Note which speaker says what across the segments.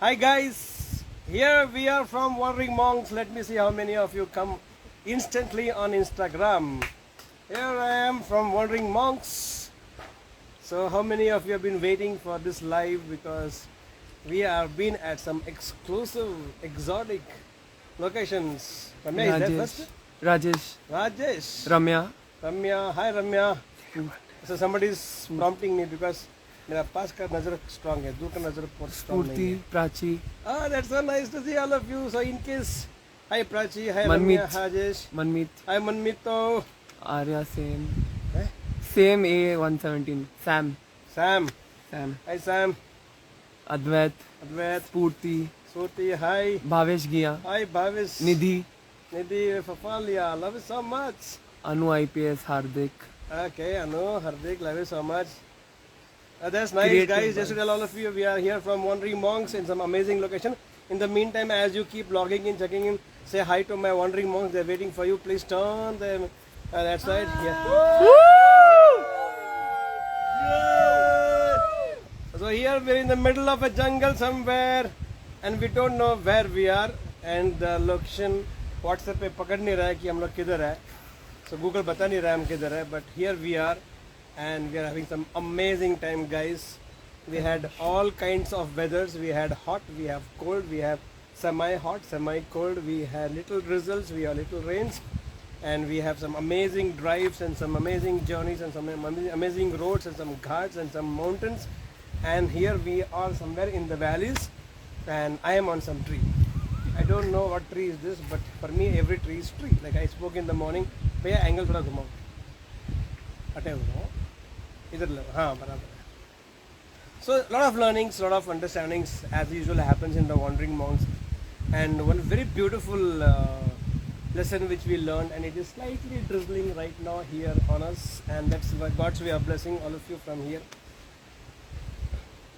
Speaker 1: Hi guys, here we are from Wandering Monks. Let me see how many of you come instantly on Instagram. Here I am from Wandering Monks. So how many of you have been waiting for this live, because we have been at some exclusive, exotic locations. Ramya is there first? Rajesh. Ramya. Hi Ramya. So somebody is prompting me because मेरा पास का नजर strong है, दूर का नजर बहुत strong नहीं है.
Speaker 2: Prachi.
Speaker 1: That's so nice to see all of you. So in case, hi Prachi, hi
Speaker 2: Manmeet.
Speaker 1: Ramya, Rajesh.
Speaker 2: Manmeet.
Speaker 1: Hi Manmeet.
Speaker 2: Arya same.
Speaker 1: Eh?
Speaker 2: Same A117. Sam.
Speaker 1: Hi Sam.
Speaker 2: Advait. Spurti.
Speaker 1: Surti, hi.
Speaker 2: Bhavesh Gia.
Speaker 1: Hi Bhavesh.
Speaker 2: Nidhi.
Speaker 1: Fafalia, love you so much.
Speaker 2: Anu IPS. Hardik.
Speaker 1: Okay, Anu, Hardik, love you so much. That's nice, guys. Just to tell all of you, we are here from Wandering Monks in some amazing location. In the meantime, as you keep logging in, checking in, say hi to my Wandering Monks. They're waiting for you. Please turn them that side. Yeah. So here we're in the middle of a jungle somewhere, and we don't know where we are. And the location WhatsApp पे पकड़ नहीं रहा है कि हम लोग किधर है. So Google बता नहीं रहा है हम किधर है. But here we are. And we are having some amazing time, guys. We had all kinds of weathers. We had hot, we have cold, we have semi-hot, semi-cold, we had little drizzles, we have little rains, and we have some amazing drives and some amazing journeys and some amazing roads and some ghats and some mountains. And here we are somewhere in the valleys, and I am on some tree. I don't know what tree is this, but for me every tree is tree. Like I spoke in the morning, भैया angle थोड़ा घुमाओ, हटे हो इधर लो, हाँ बराबर है. So a lot of learnings, a lot of understandings as usual happens in the Wandering Monks, and one very beautiful lesson which we learned, and it is slightly drizzling right now here on us, and that's why God's way of blessing all of you from here.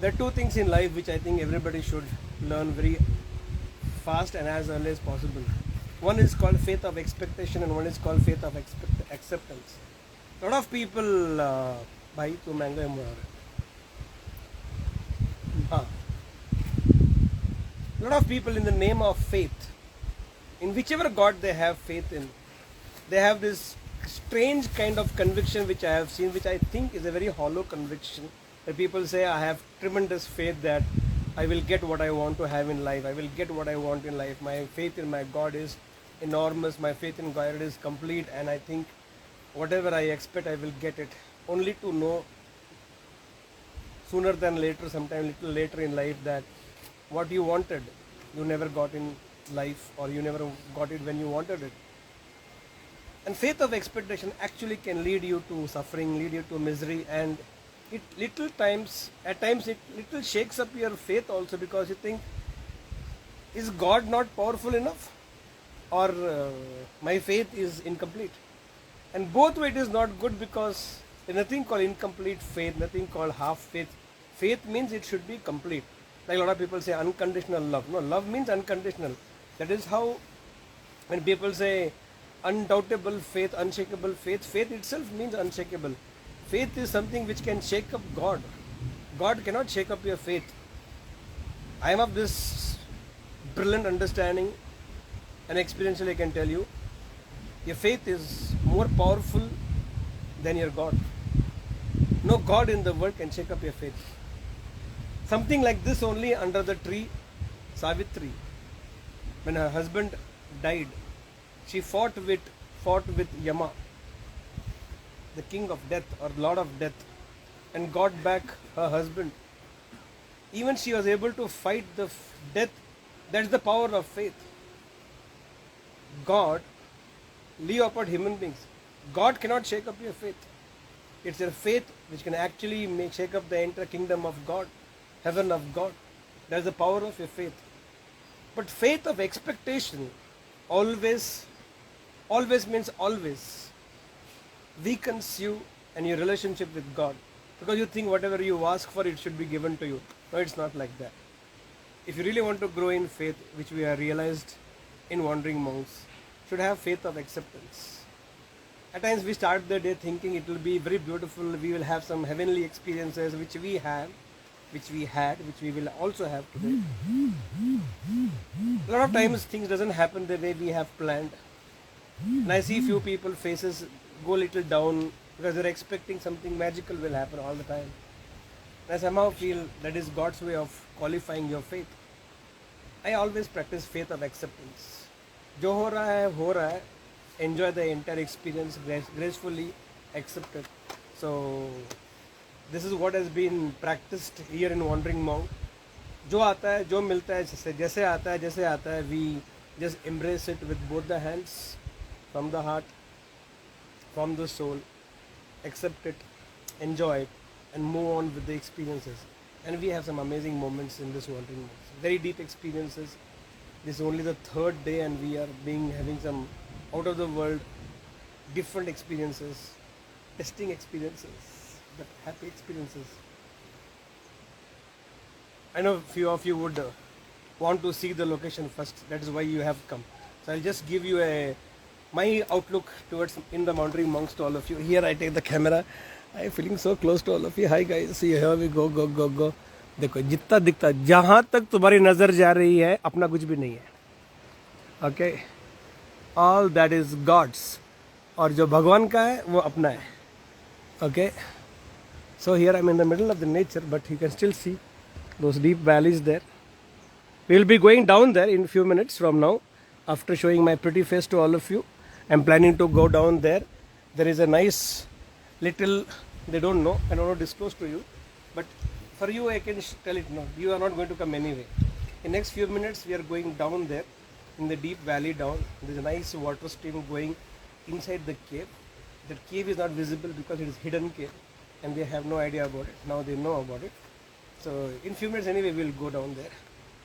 Speaker 1: There are two things in life which I think everybody should learn very fast and as early as possible. One is called faith of expectation and one is called faith of acceptance. A lot of people भाई तो महंगा है मुझे. हाँ. A lot of people in the name of faith, in whichever God they have faith in, they have this strange kind of conviction which I have seen, which I think is a very hollow conviction. Where people say, I have tremendous faith that I will get what I want to have in life. I will get what I want in life. My faith in my God is enormous. My faith in God is complete, and I think whatever I expect, I will get it. Only to know sooner than later, sometime little later in life, that what you wanted, you never got in life, or you never got it when you wanted it. And faith of expectation actually can lead you to suffering, lead you to misery, and it at times it little shakes up your faith also, because you think, is God not powerful enough, or my faith is incomplete? And both way it is not good, because there's nothing called incomplete faith, nothing called half faith. Faith means it should be complete. Like a lot of people say unconditional love. No, love means unconditional. That is how, when people say undoubtable faith, unshakable faith, faith itself means unshakable. Faith is something which can shake up God. God cannot shake up your faith. I am of this brilliant understanding, and experientially I can tell you, your faith is more powerful than your God. No God in the world can shake up your faith. Something like this only under the tree, Savitri. When her husband died, she fought with Yama, the king of death or lord of death, and got back her husband. Even she was able to fight the death. That's the power of faith. God, leave apart human beings. God cannot shake up your faith. It's your faith which can actually shake up the entire kingdom of God, heaven of God. That's the power of your faith. But faith of expectation always means always weakens you and your relationship with God, because you think whatever you ask for, it should be given to you. No, it's not like that. If you really want to grow in faith, which we have realized in Wandering Monks, should have faith of acceptance. At times we start the day thinking it will be very beautiful, we will have some heavenly experiences, which we have, which we had, which we will also have today. A lot of times things doesn't happen the way we have planned. And I see few people faces go little down because they're expecting something magical will happen all the time. I somehow feel that is God's way of qualifying your faith. I always practice faith of acceptance. जो हो रहा है, enjoy the entire experience gracefully, accept it. So this is what has been practiced here in Wandering Monk. जो आता है, जो मिलता है, जैसे आता है, we just embrace it with both the hands, from the heart, from the soul, accept it, enjoy it, and move on with the experiences. And we have some amazing moments in this Wandering Monk. Very deep experiences. This is only the third day, and we are having some out of the world, different experiences, testing experiences, but happy experiences. I know few of you would want to see the location first. That is why you have come. So I'll just give you my outlook towards in the Wandering Monks to all of you. Here I take the camera. I am feeling so close to all of you. Hi guys, see here we go. देखो जितना दिखता है, जहाँ तक तुम्हारी नज़र जा रही है अपना कुछ भी नहीं है. Okay, all that is God's, और जो भगवान का है वो अपना है. Okay, so here I am in the middle of the nature, but you can still see those deep valleys there. We will be going down there in a few minutes from now. After showing my pretty face to all of you, I'm planning to go down there. There is a nice little, they don't know, I don't want to disclose to you, but for you I can tell it now. You are not going to come anyway. In next few minutes we are going down there in the deep valley down. There is a nice water stream going inside the cave. That cave is not visible because it is hidden cave, and they have no idea about it. Now they know about it. So in few minutes anyway we'll go down there.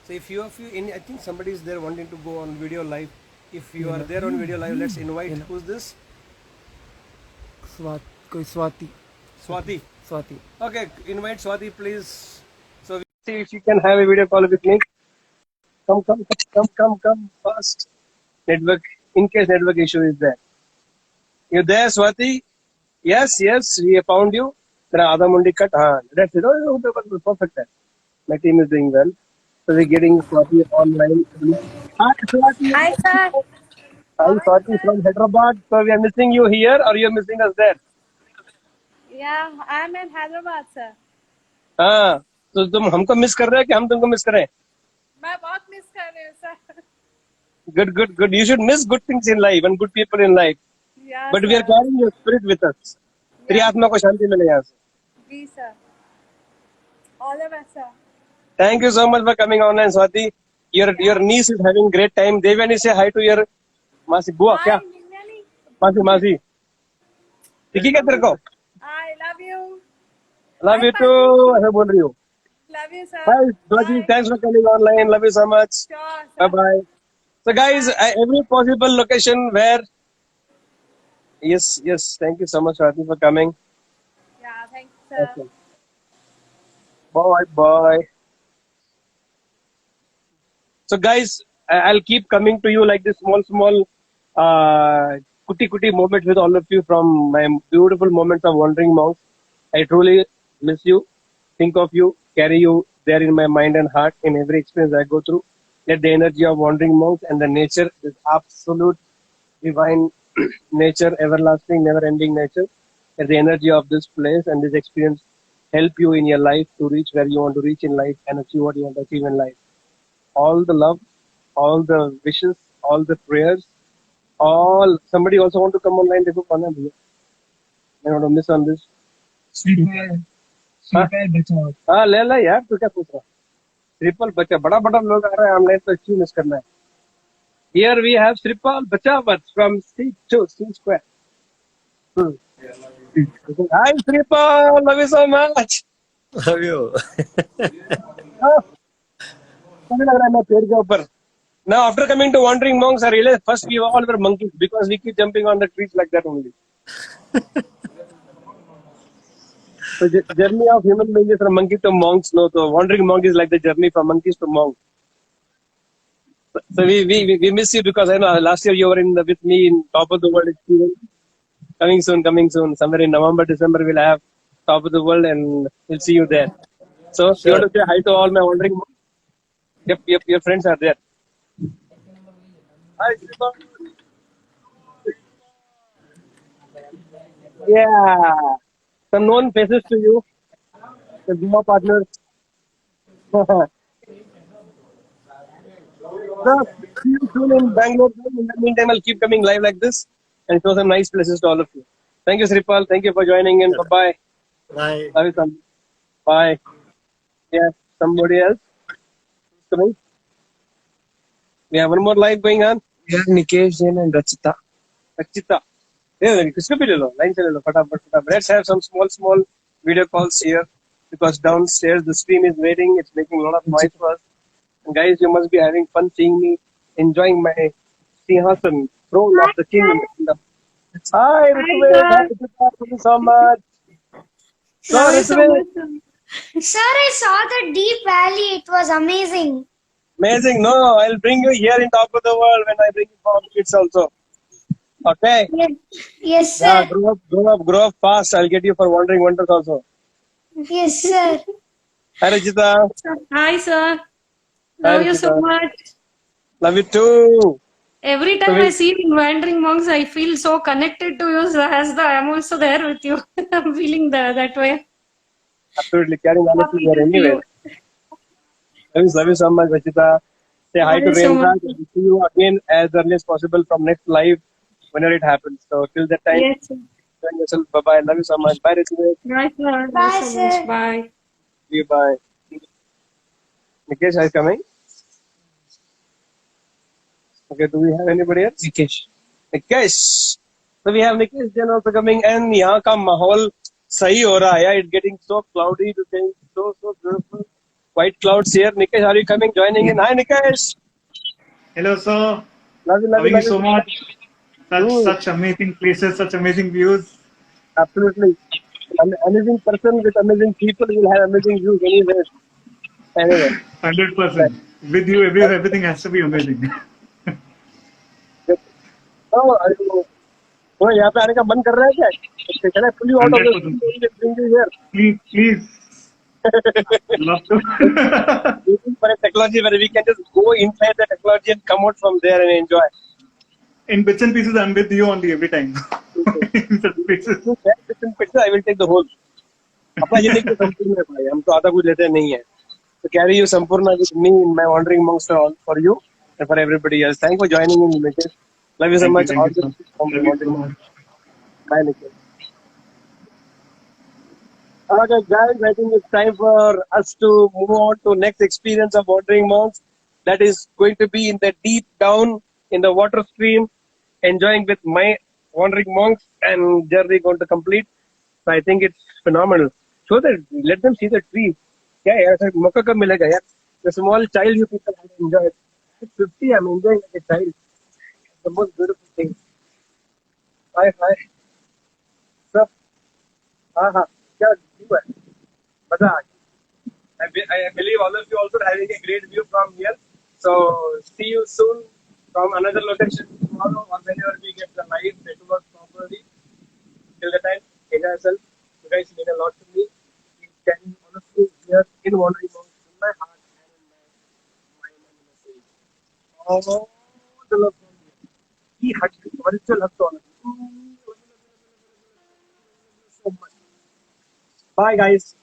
Speaker 1: So if you I think somebody is there wanting to go on video live. If you are there on video live, let's invite. Who's this?
Speaker 2: Swati.
Speaker 1: Swati. Okay, invite Swati please. So we see if she can have a video call with me. Come fast. Network, in case network issue is there. You there, Swati? Yes, we found you. Then Adha Mundi cut. That's it. Oh, perfect. My team is doing well. So we're getting Swati online. Hi, Swati.
Speaker 3: Hi, sir.
Speaker 1: Hi, Swati from Hyderabad. So we are missing you here, or you're missing us there?
Speaker 3: Yeah, I'm in Hyderabad, sir.
Speaker 1: हाँ, तो तुम हमको miss कर रहे हो कि हम तुमको मिस करें?
Speaker 3: मैं बहुत मिस कर रही हूँ, sir.
Speaker 1: Good. You should miss good things in life and good people in life.
Speaker 3: Yeah,
Speaker 1: But
Speaker 3: sir.
Speaker 1: we are carrying your spirit with us. तेरी आत्मा को शांति मिले यहाँ से.
Speaker 3: जी, sir. All the best, sir.
Speaker 1: Thank you so much for coming online, Swati. Your niece is having great time. Devyani, say hi to your मासी बुआ क्या?
Speaker 3: Hi, Ninyani.
Speaker 1: मासी. दिखी क्या तेरे को?
Speaker 3: I love you.
Speaker 1: Love you too. ऐसे बोल रही हूँ.
Speaker 3: Love you, sir.
Speaker 1: Bye, Swati.
Speaker 3: Bye.
Speaker 1: Thanks for coming online. Love you so much.
Speaker 3: Sure, sir.
Speaker 1: Bye. So guys, every possible location where. Yes. Thank you so much, Swati, for coming.
Speaker 3: Yeah, thanks, sir.
Speaker 1: Okay. Bye. So guys, I'll keep coming to you like this small kuti moments with all of you from my beautiful moments of Wandering Monks. I truly miss you, think of you, carry you there in my mind and heart in every experience I go through. Let the energy of Wandering Monks and the nature, this absolute divine nature, everlasting, never-ending nature, let the energy of this place and this experience help you in your life to reach where you want to reach in life and achieve what you want to achieve in life. All the love, all the wishes, all the prayers, somebody also want to come online. देखो कौन है भैया? I don't want to miss on this. हाँ ले यार, तू क्या पूछ रहा? Sripal बच्चा, बड़ा लोग आ रहा है ऑनलाइन, तो क्यों मिस करना है? Here we have Sripal Bachawat from C Square. Hi Sripal, love you so much.
Speaker 4: Love you.
Speaker 1: मुझे लग रहा है मैं पेड़ के ऊपर. Now after coming to Wandering Monks, I realized first we all were monkeys because we keep jumping on the trees like that only. So journey of human beings is from monkey to monks. No, so Wandering Monk is like the journey from monkeys to monks. So we miss you because I know last year you were with me in Top of the World experience. Coming soon. Somewhere in November, December we'll have Top of the World and we'll see you there. So you
Speaker 4: Sure.
Speaker 1: want to say hi to all my wandering monks? Yep, your friends are there. Hi, Shripa. Yeah, some known faces to you, the Goa partners. So, see you soon in Bangalore. In the meantime, I'll keep coming live like this and show some nice places to all of you. Thank you, Sripal. Thank you for joining in. Bye bye.
Speaker 4: Bye.
Speaker 1: Love you, son. Bye. Yeah, somebody else coming. We have one more live going on. Yeah, Nikesh, Jain, and Rachita. Rachita. Yeah, किसको भी ले लो line से ले लो फटाफट फटाफट. Let's have some small video calls here because downstairs the stream is waiting. It's making a lot of noise for us. And guys, you must be having fun seeing me enjoying my Sihasan, throne
Speaker 3: Hi,
Speaker 1: of the king
Speaker 3: sir.
Speaker 1: in the kingdom. Hi,
Speaker 3: Hi,
Speaker 1: Ritwik. Hi,
Speaker 3: sir.
Speaker 1: Rachita. Thank you so much. So,
Speaker 3: Love you so
Speaker 1: Ritwik,
Speaker 3: much, sir.
Speaker 5: Sir, I saw the deep valley. It was amazing.
Speaker 1: amazing. No, I'll bring you here in top of the world when I bring you for kids also. Okay.
Speaker 5: Yes, yes,
Speaker 1: Yeah,
Speaker 5: sir.
Speaker 1: grow up fast. I'll get you for wandering wonders also.
Speaker 5: Yes, sir.
Speaker 1: Hi, Rachita.
Speaker 3: Hi, sir.
Speaker 1: Hi,
Speaker 3: Love you so
Speaker 1: Rachita.
Speaker 3: much.
Speaker 1: Love you too.
Speaker 3: Every
Speaker 1: So,
Speaker 3: time I see you in Wandering Monks, I feel so connected to you sir, as the I'm also there with you. I'm feeling that way.
Speaker 1: absolutely carrying all of you
Speaker 3: Happy
Speaker 1: there
Speaker 3: to see
Speaker 1: anyway.
Speaker 3: you.
Speaker 1: Love you so much, Rachita. Say hi
Speaker 3: Love
Speaker 1: to
Speaker 3: you so much.
Speaker 1: Rainraj. We'll see you again as early as possible from next live whenever it happens. So till that time,
Speaker 3: Yes, sir.
Speaker 1: enjoy yourself. Bye bye. Love you so much. Bye, Rachita.
Speaker 3: Bye, sir. Love you
Speaker 5: Bye,
Speaker 3: so much.
Speaker 5: sir.
Speaker 3: Bye.
Speaker 1: See you. Bye. Nikesh, are you coming? Okay. Do we have anybody else? Nikesh. Nikesh. So we have Nikesh Jain also coming, and यहाँ का माहौल सही हो रहा है. Yeah, it's getting so cloudy today. So beautiful. White clouds here. Nikesh, are you coming? Joining in. Hi, Nikesh.
Speaker 6: Hello, sir.
Speaker 1: Love you, love you,
Speaker 6: Loving you
Speaker 1: love you.
Speaker 6: so much.
Speaker 1: Hmm,
Speaker 6: Such amazing places, such amazing views.
Speaker 1: absolutely. An amazing person with amazing people will have amazing views anyway. Anyway, right.
Speaker 6: 100%. With you, everything has to be amazing.
Speaker 1: Good. Oh, are you, oh, यहाँ पे आने का मन कर रहा है क्या? Okay, can I pull you out of the
Speaker 6: 100%.
Speaker 1: studio and bring you here?
Speaker 6: Please, please. Love to.
Speaker 1: Waiting for a technology where we can just go inside the technology and come out from there and enjoy.
Speaker 6: In bits and pieces, I'm with you only every time.
Speaker 1: Okay.
Speaker 6: In such places.
Speaker 1: You share different pictures, I will take the whole. अपना ये लेके संपूर्ण है भाई, हम तो आधा कुछ लेते नहीं है. To carry you Sampurna with me in my wandering monks for you and for everybody else. Thank you for joining in, Nikesh. Love you so much.
Speaker 6: Thank
Speaker 1: All
Speaker 6: you,
Speaker 1: the
Speaker 6: sir.
Speaker 1: best from the
Speaker 6: Love you so
Speaker 1: wandering monks.
Speaker 6: much.
Speaker 1: Bye, Nikesh. Okay, guys, I think it's time for us to move on to next experience of wandering monks. That is going to be in the deep down in the water stream, enjoying with my wandering monks and journey going to complete. So I think it's phenomenal. So that let them see the tree. Yeah, यार sir मौका कब मिलेगा यार? The small child you people have enjoyed. At 50, I'm enjoying like a child. The most beautiful thing. Hi, hi. सब हाँ हाँ क्या view है? मजा आ गया. I believe all of you also are having a great view from here. So see you soon from another location tomorrow or whenever we get the live network properly. Till the time, enjoy yourself. You guys mean a lot to me. Please carry all of you here in Wandering Monks in my heart and in my mind and in my soul. All the love from you. He hugged you. Virtual hug to all of you. So much. Bye guys.